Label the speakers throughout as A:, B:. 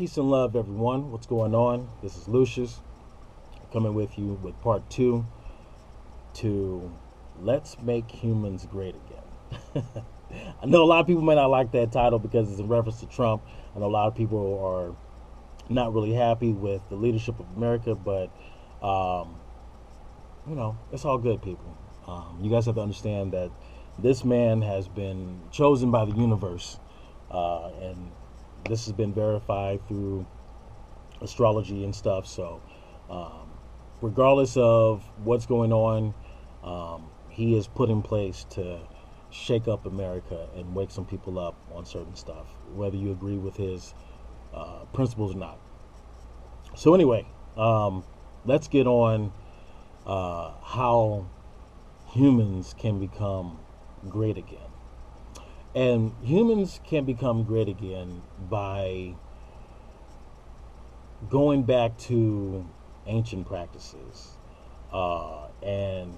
A: Peace and love, everyone. What's going on? This is Lucius coming with you with part 2 to Let's Make Humans Great Again. I know a lot of people may not like that title because it's in reference to Trump. I know a lot of people are not really happy with the leadership of America, but, it's all good, people. You guys have to understand that this man has been chosen by the universe, and this has been verified through astrology and stuff. So regardless of what's going on, he is put in place to shake up America and wake some people up on certain stuff, whether you agree with his principles or not. So anyway, let's get on how humans can become great again. And humans can become great again by going back to ancient practices and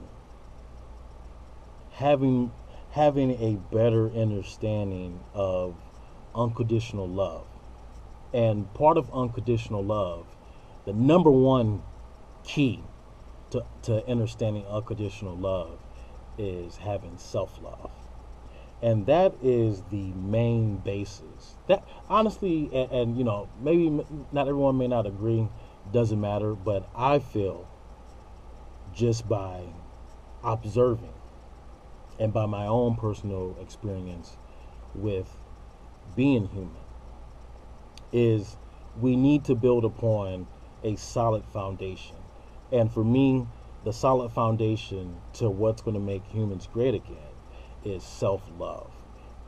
A: having a better understanding of unconditional love. And part of unconditional love, the number one key to understanding unconditional love is having self-love. And that is the main basis. That honestly, and maybe not everyone may not agree, doesn't matter, but I feel just by observing and by my own personal experience with being human is we need to build upon a solid foundation. And for me, the solid foundation to what's going to make humans great again is self-love.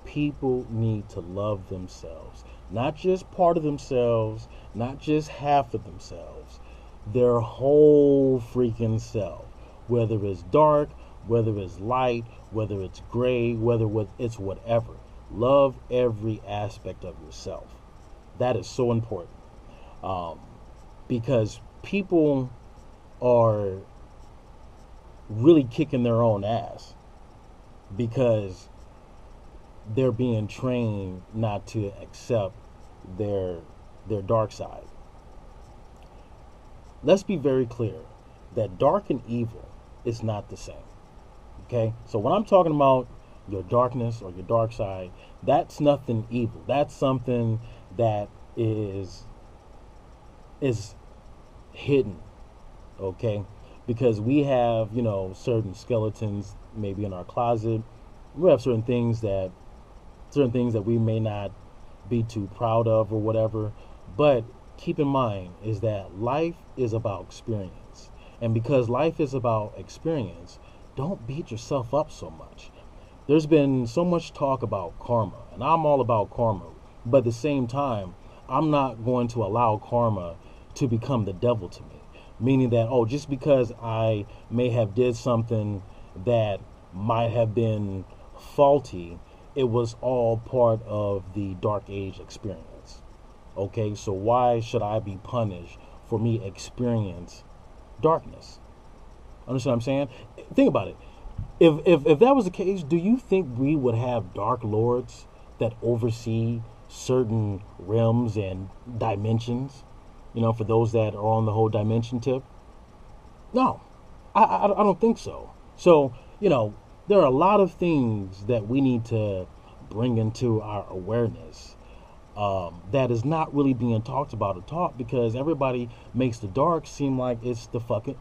A: People need to love themselves, not just part of themselves, not just half of themselves, their whole freaking self, whether it's dark, whether it's light, whether it's gray, whether it's whatever. Love every aspect of yourself. That is so important, because people are really kicking their own ass because they're being trained not to accept their dark side. Let's be very clear that dark and evil is not the same. Okay? So when I'm talking about your darkness or your dark side, that's nothing evil. That's something that is hidden. Okay? Because we have, certain skeletons maybe in our closet. We have certain things that we may not be too proud of or whatever. But keep in mind is that life is about experience. And because life is about experience, don't beat yourself up so much. There's been so much talk about karma, and I'm all about karma. But at the same time, I'm not going to allow karma to become the devil to me. Meaning that, just because I may have did something that might have been faulty, it was all part of the dark age experience. Okay, so why should I be punished for me experience darkness? Understand what I'm saying? Think about it. If that was the case, do you think we would have dark lords that oversee certain realms and dimensions? For those that are on the whole dimension tip? No, I don't think so. So, there are a lot of things that we need to bring into our awareness that is not really being talked about or taught because everybody makes the dark seem like it's the fucking,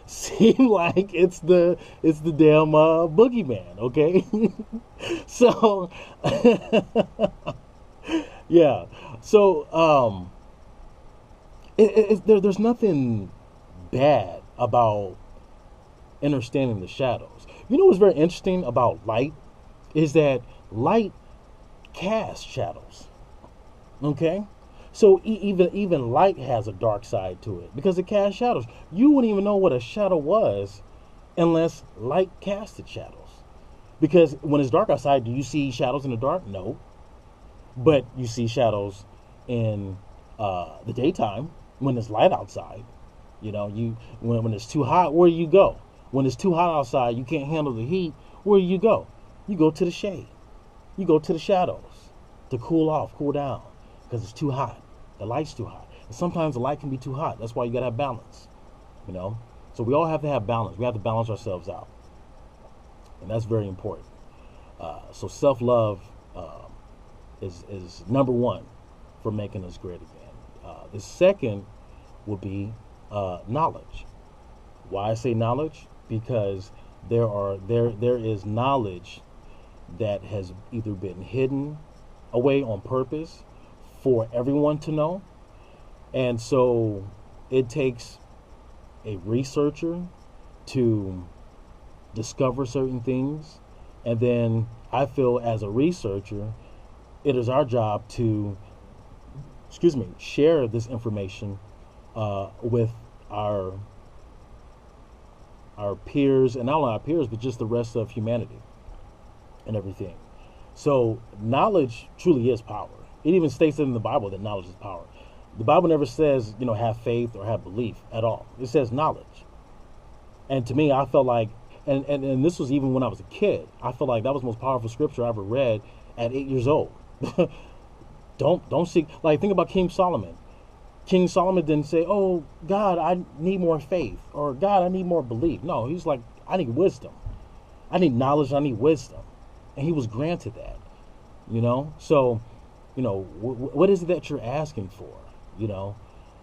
A: seem like it's the damn boogeyman, okay? So, yeah. So, there's nothing bad about understanding the shadows. What's very interesting about light is that light casts shadows. Okay, so even light has a dark side to it because it casts shadows. You wouldn't even know what a shadow was unless light casted shadows. Because when it's dark outside, do you see shadows in the dark? No, but you see shadows in the daytime. When it's light outside, when it's too hot, where do you go? When it's too hot outside, you can't handle the heat, where do you go? You go to the shade. You go to the shadows to cool off, cool down. because it's too hot. The light's too hot. And sometimes the light can be too hot. That's why you got to have balance, you know? So we all have to have balance. We have to balance ourselves out. And that's very important. So self-love is number one for making us great again. The second would be knowledge. Why I say knowledge? Because there is knowledge that has either been hidden away on purpose for everyone to know. And so it takes a researcher to discover certain things. And then I feel as a researcher, it is our job to, share this information with our peers, and not only our peers, but just the rest of humanity and everything. So knowledge truly is power. It even states in the Bible that knowledge is power. The Bible never says, have faith or have belief at all. It says knowledge. And to me, I felt like, and this was even when I was a kid, I felt like that was the most powerful scripture I ever read at 8 years old. Don't seek, like, think about King Solomon. King Solomon didn't say, oh, God, I need more faith, or God, I need more belief. No, he's like, I need wisdom. I need knowledge, I need wisdom. And he was granted that, So, what is it that you're asking for?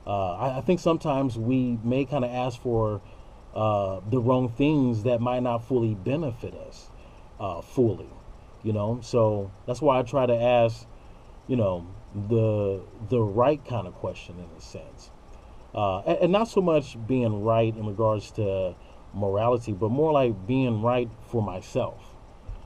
A: I think sometimes we may kind of ask for the wrong things that might not fully benefit us fully, So that's why I try to ask, the right kind of question in a sense, and not so much being right in regards to morality, but more like being right for myself,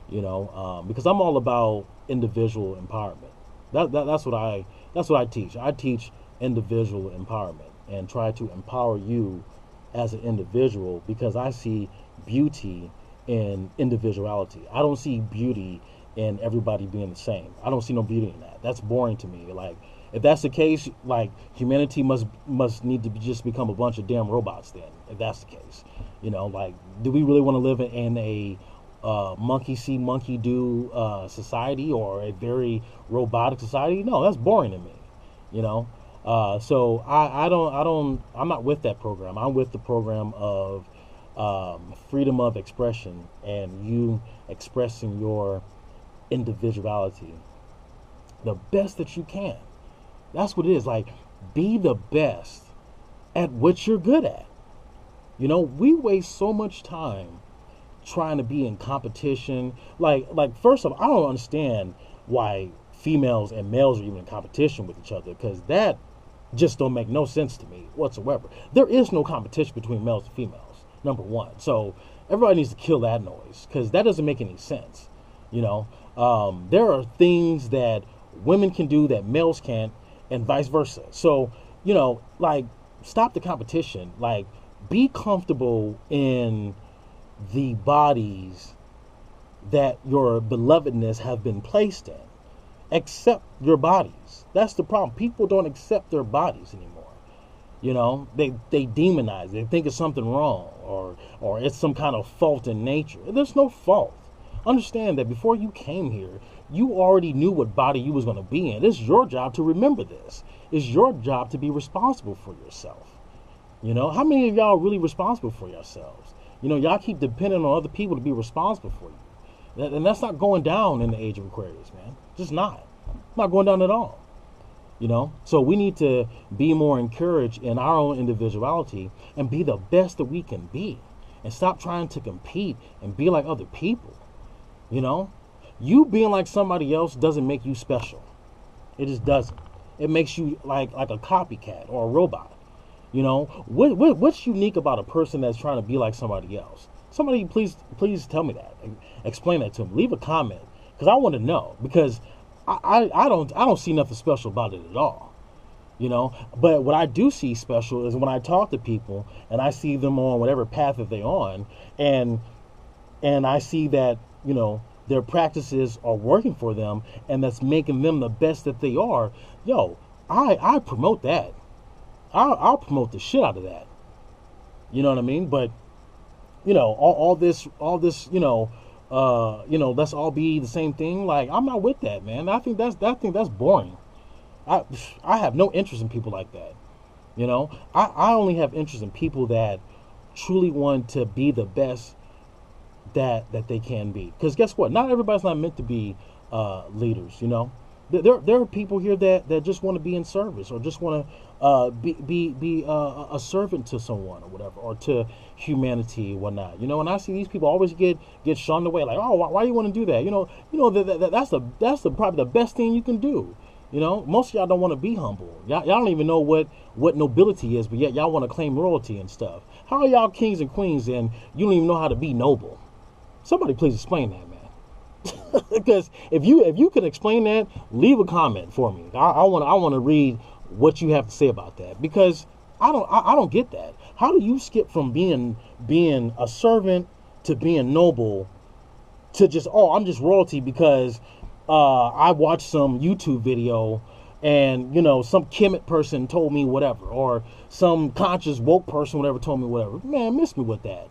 A: because I'm all about individual empowerment. That's what I teach. I teach individual empowerment and try to empower you as an individual, because I see beauty in individuality. I don't see beauty in everybody being the same. I don't see no beauty in that. That's boring to me. Like, if that's the case, like, humanity must need to just become a bunch of damn robots then, if that's the case. Like, do we really want to live in a monkey see, monkey do society, or a very robotic society? No, that's boring to me, So I'm not with that program. I'm with the program of freedom of expression, and you expressing your individuality the best that you can. That's what it is. Like, be the best at what you're good at. We waste so much time trying to be in competition. Like first of all, I don't understand why females and males are even in competition with each other, because that just don't make no sense to me whatsoever. There is no competition between males and females, number one. So everybody needs to kill that noise, because that doesn't make any sense. There are things that women can do that males can't, and vice versa. So, like, stop the competition. Like, be comfortable in the bodies that your belovedness have been placed in. Accept your bodies. That's the problem. People don't accept their bodies anymore. They demonize it. They think it's something wrong, or it's some kind of fault in nature. There's no fault. Understand that before you came here, you already knew what body you was going to be in. It's your job to remember this. It's your job to be responsible for yourself. How many of y'all are really responsible for yourselves? Y'all keep depending on other people to be responsible for you. And that's not going down in the age of Aquarius, man. Just not. Not going down at all. So we need to be more encouraged in our own individuality and be the best that we can be, and stop trying to compete and be like other people. You being like somebody else doesn't make you special. It just doesn't. It makes you like a copycat or a robot. What's unique about a person that's trying to be like somebody else? Somebody please tell me that. Explain that to me. Leave a comment, because I want to know, because I don't see nothing special about it at all. But what I do see special is when I talk to people and I see them on whatever path that they're on, and I see that their practices are working for them, and that's making them the best that they are. I promote that. I'll promote the shit out of that. You know what I mean? But all this, let's all be the same thing. Like, I'm not with that, man. I think that's boring. I I have no interest in people like that. You know, I only have interest in people that truly want to be the best that they can be. Because guess what? Not everybody's not meant to be leaders. You know, there are people here that just want to be in service or just want to be a servant to someone or whatever, or to humanity and whatnot. You know, and I see these people always get shunned away. Like, oh, why do you want to do that? That's the probably the best thing you can do. You know, most of y'all don't want to be humble. Y'all don't even know what nobility is, but yet y'all want to claim royalty and stuff. How are y'all kings and queens and you don't even know how to be noble? Somebody please explain that, man. Because if you can explain that, leave a comment for me. I want to read what you have to say about that, because I don't get that. How do you skip from being a servant to being noble to just, oh, I'm just royalty because I watched some YouTube video and some Kemet person told me whatever, or some conscious woke person whatever told me whatever. Man, miss me with that.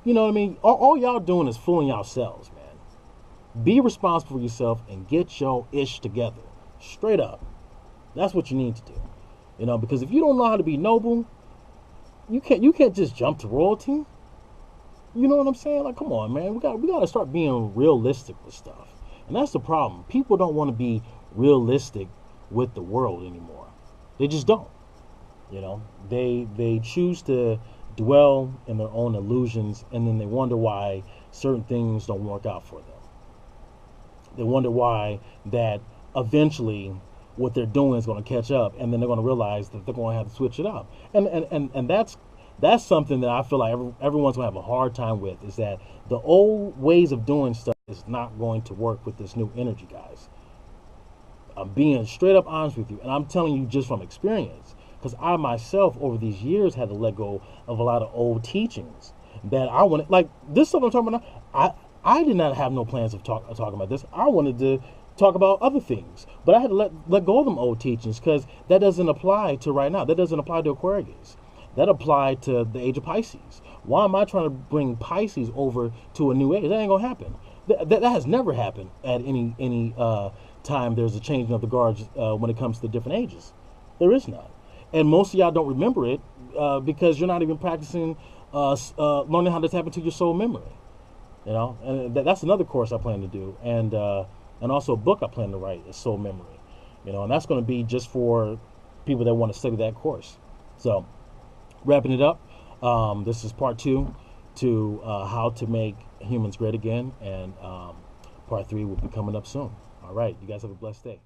A: You know what I mean? All y'all doing is fooling yourselves, man. Be responsible for yourself and get your ish together. Straight up. That's what you need to do. Because if you don't know how to be noble, you can't just jump to royalty. You know what I'm saying? Like, come on, man. We got to start being realistic with stuff. And that's the problem. People don't want to be realistic with the world anymore. They just don't. They choose to dwell in their own illusions, and then they wonder why certain things don't work out for them. They wonder why that eventually what they're doing is going to catch up, and then they're going to realize that they're going to have to switch it up. And that's something that I feel like everyone's going to have a hard time with, is that the old ways of doing stuff is not going to work with this new energy, guys. I'm being straight up honest with you, and I'm telling you just from experience, because I myself over these years had to let go of a lot of old teachings that I wanted. Like this stuff I'm talking about, I did not have no plans of talking about this. I wanted to talk about other things, but I had to let go of them old teachings, because that doesn't apply to right now. That doesn't apply to Aquarius. That applied to the age of Pisces. Why am I trying to bring Pisces over to a new age? That ain't gonna happen. That has never happened at any time there's a changing of the guards when it comes to the different ages. There is not. And most of y'all don't remember it because you're not even practicing learning how to tap into your soul memory. And that's another course I plan to do, and also a book I plan to write is soul memory. And that's going to be just for people that want to study that course. So, wrapping it up, this is part 2 to how to make humans great again, and part 3 will be coming up soon. All right, you guys have a blessed day.